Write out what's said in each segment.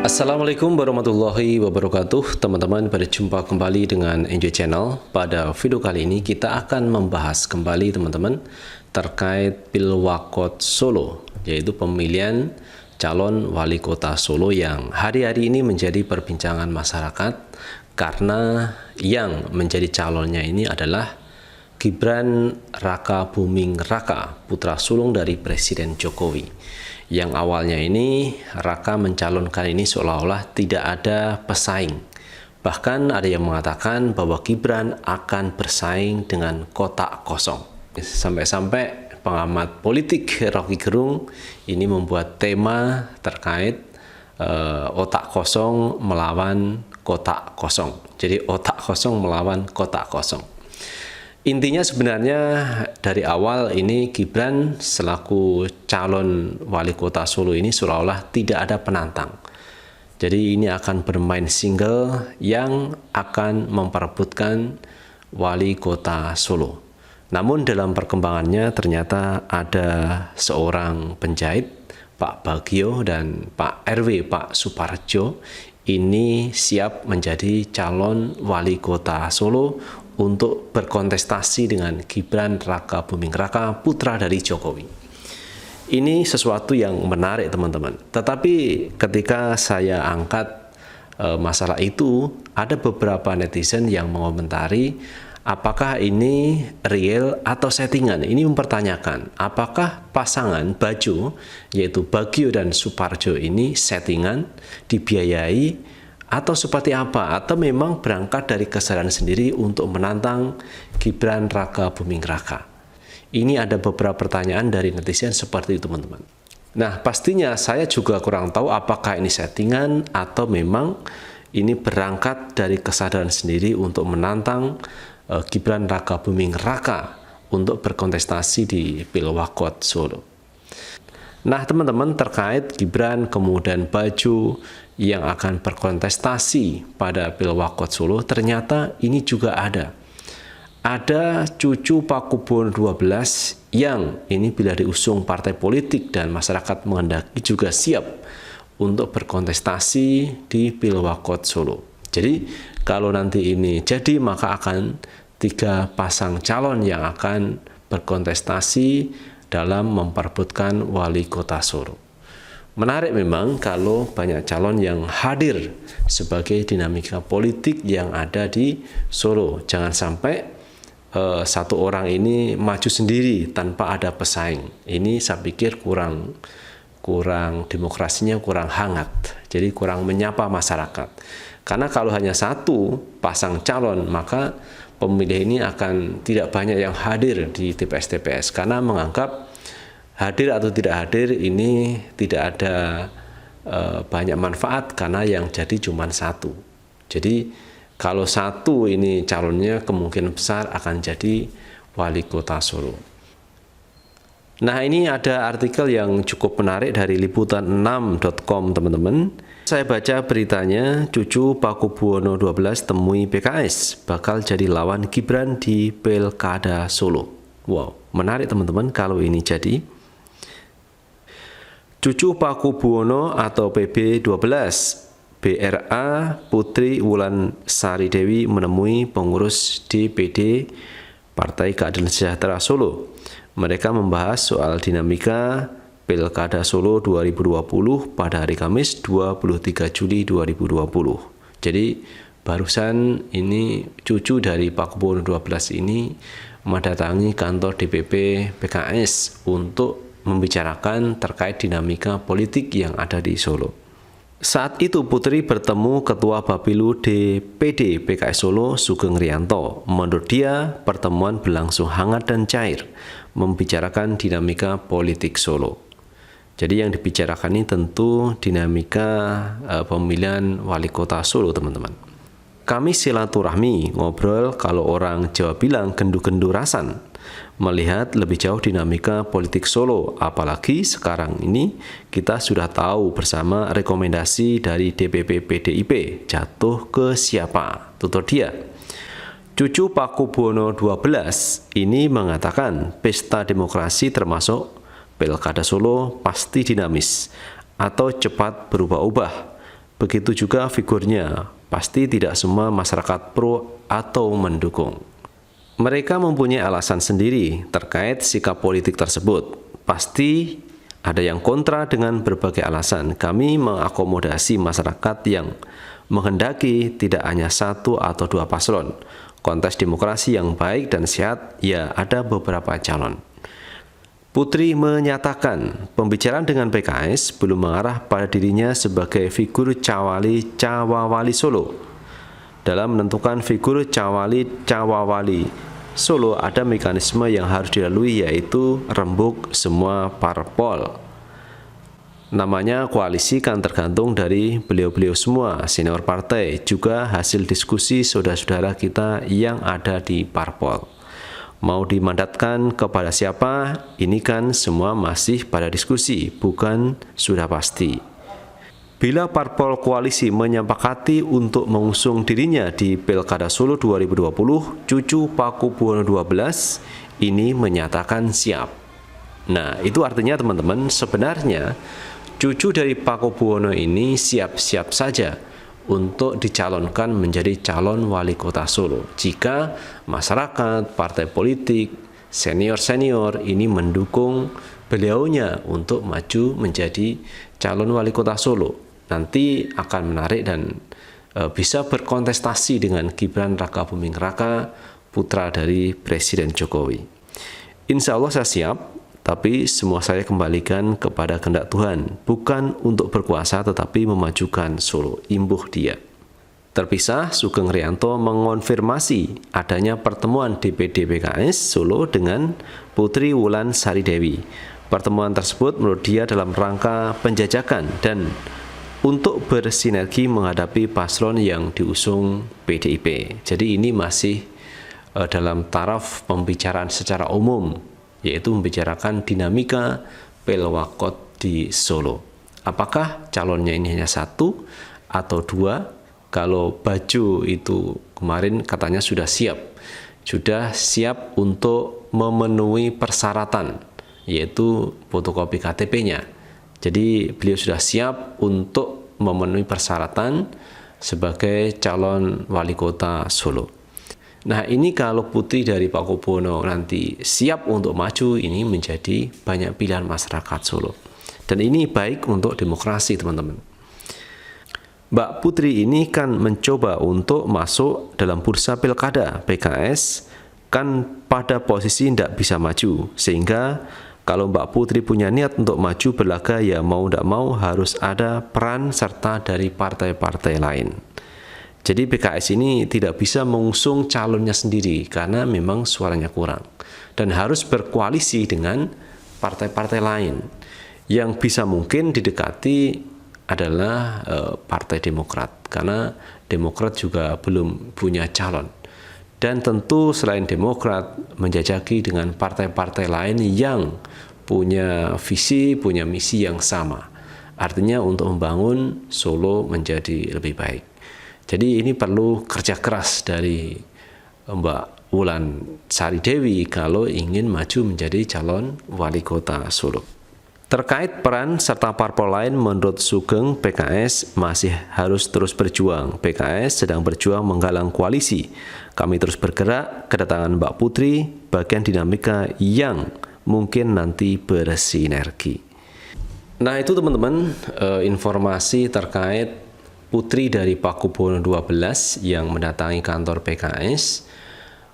Assalamualaikum warahmatullahi wabarakatuh. Teman-teman, berjumpa kembali dengan Enjoy Channel. Pada video kali ini kita akan membahas kembali teman-teman terkait Pilwakot Solo, yaitu pemilihan calon wali kota Solo yang hari-hari ini menjadi perbincangan masyarakat karena yang menjadi calonnya ini adalah Gibran Rakabuming Raka, putra sulung dari Presiden Jokowi. Yang awalnya ini Raka mencalonkan ini seolah-olah tidak ada pesaing. Bahkan ada yang mengatakan bahwa Gibran akan bersaing dengan kotak kosong. Sampai-sampai pengamat politik Rocky Gerung ini membuat tema terkait otak kosong melawan kotak kosong. Jadi otak kosong melawan kotak kosong. Intinya sebenarnya dari awal ini Gibran selaku calon wali kota Solo ini seolah-olah tidak ada penantang. Jadi ini akan bermain single yang akan memperebutkan wali kota Solo. Namun dalam perkembangannya ternyata ada seorang penjahit, Pak Bagio dan Pak RW, Pak Suparjo, ini siap menjadi calon wali kota Solo untuk berkontestasi dengan Gibran Rakabuming Raka, putra dari Jokowi. Ini sesuatu yang menarik teman-teman. Tetapi ketika saya angkat masalah itu, ada beberapa netizen yang mengomentari apakah ini real atau settingan. Ini mempertanyakan apakah pasangan baju yaitu Bagio dan Suparjo ini settingan, dibiayai, atau seperti apa, atau memang berangkat dari kesadaran sendiri untuk menantang Gibran Rakabuming Raka. Ini ada beberapa pertanyaan dari netizen seperti itu teman-teman. Nah, pastinya saya juga kurang tahu apakah ini settingan atau memang ini berangkat dari kesadaran sendiri untuk menantang Gibran Rakabuming Raka untuk berkontestasi di Pilwakot Solo. Nah teman-teman, terkait Gibran kemudian Baju yang akan berkontestasi pada Pilwakot Solo, ternyata ini juga ada cucu Pakubuwono 12 yang ini bila diusung partai politik dan masyarakat menghendaki juga siap untuk berkontestasi di Pilwakot Solo. Jadi kalau nanti ini jadi, maka akan 3 pasang calon yang akan berkontestasi dalam memperebutkan wali kota Solo. Menarik memang kalau banyak calon yang hadir sebagai dinamika politik yang ada di Solo. Jangan sampai satu orang ini maju sendiri tanpa ada pesaing. Ini saya pikir kurang demokrasinya kurang hangat. Jadi kurang menyapa masyarakat. Karena kalau hanya satu pasang calon, maka pemilih ini akan tidak banyak yang hadir di TPS-TPS karena menganggap hadir atau tidak hadir ini tidak ada banyak manfaat karena yang jadi cuma satu. Jadi kalau satu ini calonnya kemungkinan besar akan jadi wali kota Solo. Nah, ini ada artikel yang cukup menarik dari liputan6.com teman-teman. Saya baca beritanya, cucu Pakubuwono 12 temui PKS bakal jadi lawan Gibran di Pilkada Solo. Wow, menarik teman-teman kalau ini jadi. Cucu Pakubuwono atau PB12 BRA Putri Wulansari Dewi menemui pengurus DPD Partai Keadilan Sejahtera Solo. Mereka membahas soal dinamika Pilkada Solo 2020 pada hari Kamis 23 Juli 2020. Jadi barusan ini cucu dari Pakubuwono 12 ini mendatangi kantor DPP PKS untuk membicarakan terkait dinamika politik yang ada di Solo. Saat itu Putri bertemu Ketua Bapilu DPD PKS Solo Sugeng Rianto. Menurut dia, pertemuan berlangsung hangat dan cair, membicarakan dinamika politik Solo. Jadi yang dibicarakan ini tentu dinamika pemilihan wali kota Solo teman-teman. Kami silaturahmi, ngobrol, kalau orang Jawa bilang gendu-gendu rasan, melihat lebih jauh dinamika politik Solo, apalagi sekarang ini kita sudah tahu bersama rekomendasi dari DPP PDIP jatuh ke siapa, tutur dia. Cucu Pakubuwono 12 ini mengatakan pesta demokrasi termasuk Pilkada Solo pasti dinamis atau cepat berubah-ubah Begitu juga figurnya, pasti tidak semua masyarakat pro atau mendukung. Mereka mempunyai alasan sendiri terkait sikap politik tersebut. Pasti ada yang kontra dengan berbagai alasan. Kami mengakomodasi masyarakat yang menghendaki tidak hanya satu atau dua paslon. Kontes demokrasi yang baik dan sehat, ya ada beberapa calon. Putri menyatakan pembicaraan dengan PKS belum mengarah pada dirinya sebagai figur cawawali Solo. Dalam menentukan figur cawawali Solo ada mekanisme yang harus dilalui, yaitu rembuk semua parpol. Namanya koalisi kan tergantung dari beliau-beliau semua, senior partai, juga hasil diskusi saudara-saudara kita yang ada di parpol. Mau dimandatkan kepada siapa, ini kan semua masih pada diskusi, bukan sudah pasti. Bila parpol koalisi menyepakati untuk mengusung dirinya di Pilkada Solo 2020, cucu Pakubuwono 12 ini menyatakan siap. Nah, itu artinya teman-teman, sebenarnya cucu dari Pakubuwono ini siap-siap saja untuk dicalonkan menjadi calon wali kota Solo jika masyarakat, partai politik, senior-senior ini mendukung beliaunya untuk maju menjadi calon wali kota Solo. Nanti akan menarik dan bisa berkontestasi dengan Gibran Rakabuming Raka, putra dari Presiden Jokowi. Insya Allah saya siap, tapi semua saya kembalikan kepada kehendak Tuhan, bukan untuk berkuasa tetapi memajukan Solo, imbuh dia. Terpisah, Sugeng Rianto mengonfirmasi adanya pertemuan DPD PKS Solo dengan Putri Wulan Saridewi. Pertemuan tersebut menurut dia dalam rangka penjajakan dan untuk bersinergi menghadapi paslon yang diusung PDIP. Jadi ini masih dalam taraf pembicaraan secara umum, yaitu membicarakan dinamika Pilwakot di Solo. Apakah calonnya ini hanya satu atau dua? Kalau Baju itu kemarin katanya sudah siap untuk memenuhi persyaratan, yaitu fotokopi KTP-nya. Jadi beliau sudah siap untuk memenuhi persyaratan sebagai calon wali kota Solo. Nah, ini kalau putri dari Pakubuwono nanti siap untuk maju, ini menjadi banyak pilihan masyarakat Solo. Dan ini baik untuk demokrasi, teman-teman. Mbak Putri ini kan mencoba untuk masuk dalam bursa pilkada. PKS kan pada posisi tidak bisa maju, sehingga kalau Mbak Putri punya niat untuk maju berlaga, ya mau tidak mau harus ada peran serta dari partai-partai lain. Jadi PKS ini tidak bisa mengusung calonnya sendiri karena memang suaranya kurang. Dan harus berkoalisi dengan partai-partai lain. Yang bisa mungkin didekati adalah Partai Demokrat, karena Demokrat juga belum punya calon. Dan tentu selain Demokrat, menjajaki dengan partai-partai lain yang punya visi, punya misi yang sama. Artinya untuk membangun Solo menjadi lebih baik. Jadi ini perlu kerja keras dari Mbak Wulan Saridewi kalau ingin maju menjadi calon wali kota Solo. Terkait peran serta parpol lain, menurut Sugeng, PKS masih harus terus berjuang. PKS sedang berjuang menggalang koalisi. Kami terus bergerak, kedatangan Mbak Putri, bagian dinamika yang mungkin nanti bersinergi. Nah, itu teman-teman informasi terkait putri dari Pakubuwono 12 yang mendatangi kantor PKS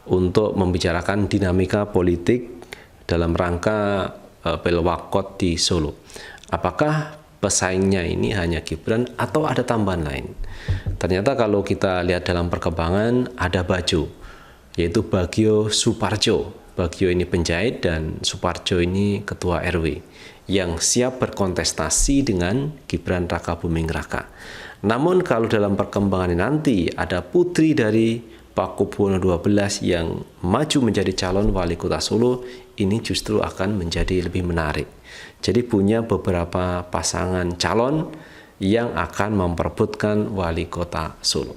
untuk membicarakan dinamika politik dalam rangka Pilwakot di Solo. Apakah pesaingnya ini hanya Gibran atau ada tambahan lain? Ternyata kalau kita lihat dalam perkembangan ada Baju, yaitu Bagio Suparjo. Bagio ini penjahit dan Suparjo ini ketua RW yang siap berkontestasi dengan Gibran Rakabuming Raka. Namun kalau dalam perkembangan nanti ada putri dari Pakubuwono 12 yang maju menjadi calon wali kota Solo, ini justru akan menjadi lebih menarik. Jadi punya beberapa pasangan calon yang akan memperebutkan wali kota Solo.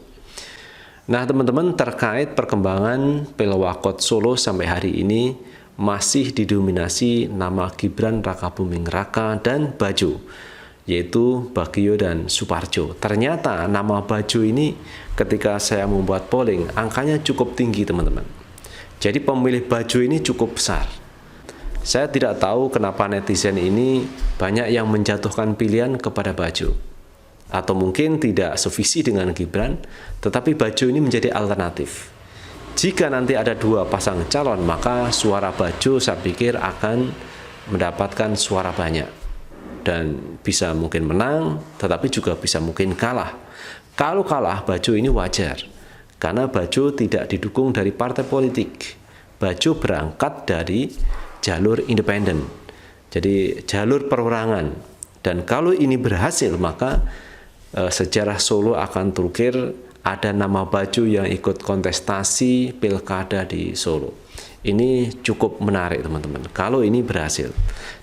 Nah, teman-teman, terkait perkembangan Pilwakot Solo sampai hari ini masih didominasi nama Gibran Rakabuming Raka dan Baju yaitu Bagio dan Suparjo. Ternyata nama Bajo ini ketika saya membuat polling, angkanya cukup tinggi teman-teman. Jadi pemilih Bajo ini cukup besar. Saya tidak tahu kenapa netizen ini banyak yang menjatuhkan pilihan kepada Bajo. Atau mungkin tidak sevisi dengan Gibran, tetapi Bajo ini menjadi alternatif. Jika nanti ada dua pasang calon, maka suara Bajo saya pikir akan mendapatkan suara banyak. Dan bisa mungkin menang, tetapi juga bisa mungkin kalah. Kalau kalah, Bajo ini wajar. Karena Bajo tidak didukung dari partai politik. Bajo berangkat dari jalur independen. Jadi jalur perorangan. Dan kalau ini berhasil, maka sejarah Solo akan terukir ada nama Bajo yang ikut kontestasi pilkada di Solo. Ini cukup menarik teman-teman kalau ini berhasil,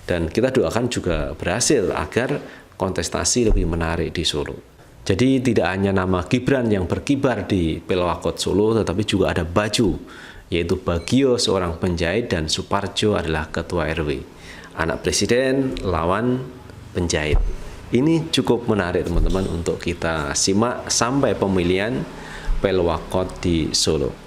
dan kita doakan juga berhasil agar kontestasi lebih menarik di Solo. Jadi tidak hanya nama Gibran yang berkibar di Pilwakot Solo, tetapi juga ada Bajo, yaitu Bagio seorang penjahit dan Suparjo adalah ketua RW. Anak presiden lawan penjahit. Ini cukup menarik teman-teman untuk kita simak sampai pemilihan Pilwakot di Solo.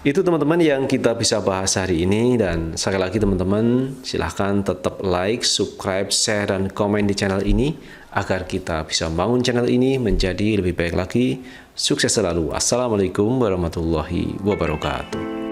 Itu teman-teman yang kita bisa bahas hari ini, dan sekali lagi teman-teman silahkan tetap like, subscribe, share, dan komen di channel ini agar kita bisa bangun channel ini menjadi lebih baik lagi. Sukses selalu. Assalamualaikum warahmatullahi wabarakatuh.